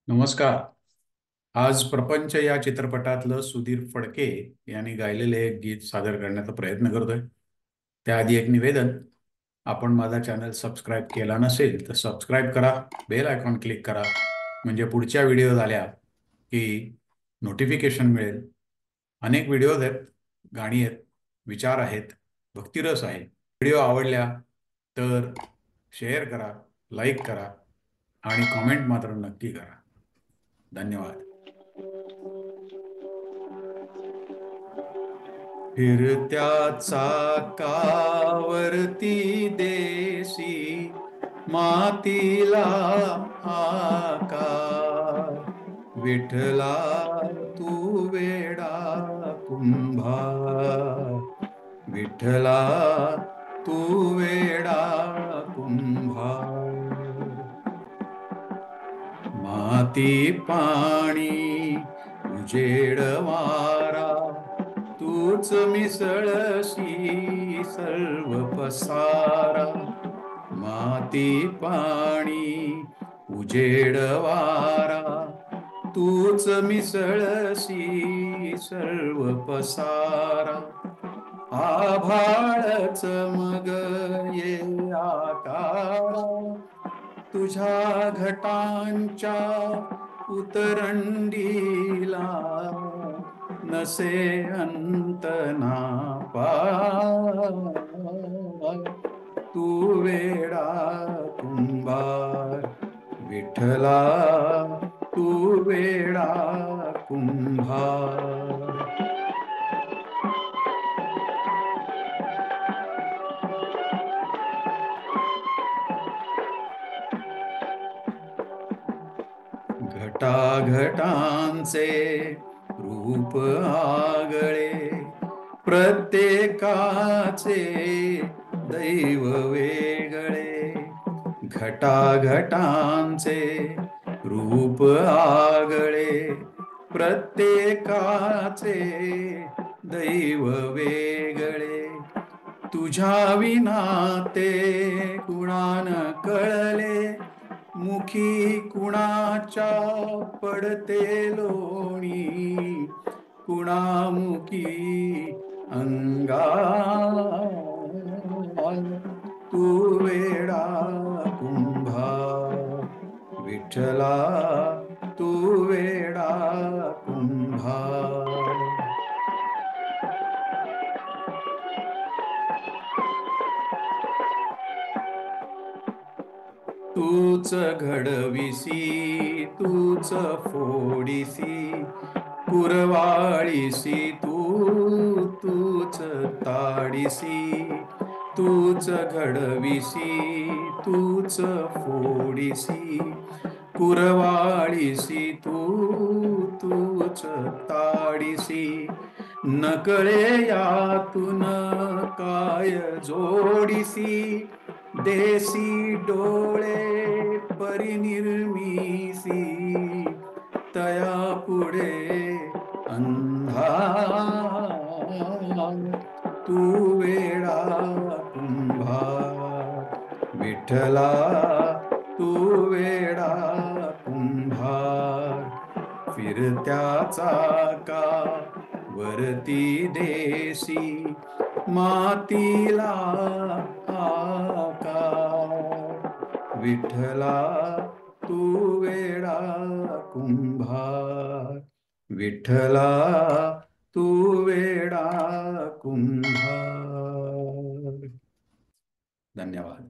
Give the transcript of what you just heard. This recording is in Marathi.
नमस्कार. आज प्रपंच या चित्रपटातलं सुधीर फडके यांनी गायलेले एक गीत सादर करण्याचा प्रयत्न करतोय. त्याआधी एक निवेदन: आपण माझा चॅनल सबस्क्राईब केला नसेल तर सबस्क्राईब करा, बेल आयकॉन क्लिक करा, म्हणजे पुढच्या व्हिडिओ आल्या की नोटिफिकेशन मिळेल. अनेक व्हिडिओज आहेत, गाणी आहेत, विचार आहेत, भक्तिरस आहे. व्हिडिओ आवडल्या तर शेअर करा, लाईक करा आणि कॉमेंट मात्र नक्की करा. धन्यवाद. फिरत्या चाकावरती देशी मातीला आकार, विठ्ठला तू वेडा कुंभार, विठ्ठला तू वेडा कुंभार. माती पाणी उजेड वारा तूच मिसळशी सर्व पसारा. माती पाणी उजेड वारा तूच मिसळशी सर्व पसारा. आभाळच मग ये आकारा तुझ्या घटांच्या उतरंडीला, नसे अंत ना पार. तू वेडा कुंभार, विठ्ठला तू वेडा कुंभार. घटाघटांचे रूप आगळे, प्रत्येकाचे दैव वेगळे. घटाघटांचे रूप आगळे, प्रत्येकाचे दैव वेगळे. तुझ्या विना ते कुणान कळले, मुखी कुणाच्या पडते लोणी, कुणामुखी अंगार. तू वेडा कुंभार, विठ्ठला तू वेडा कुंभार. तूच घडविसी तूच फोडिसी, कुरवाळीसी तूच ताडिसी. तूच घडविसी तूच फोडिसी, कुरवाळीसी तूच ताडिसी. नकळे यातून काय जोडिसी, देसी डोळे परिनिर्मिसी, तया पुढे अंधार. तू वेडा कुंभार, विठ्ठला तू वेडा कुंभार. फिरत्या चाका वरती देशी मातीला आकार, विठ्ठला तू वेडा कुंभार, विठ्ठला तू वेडा कुंभार. धन्यवाद.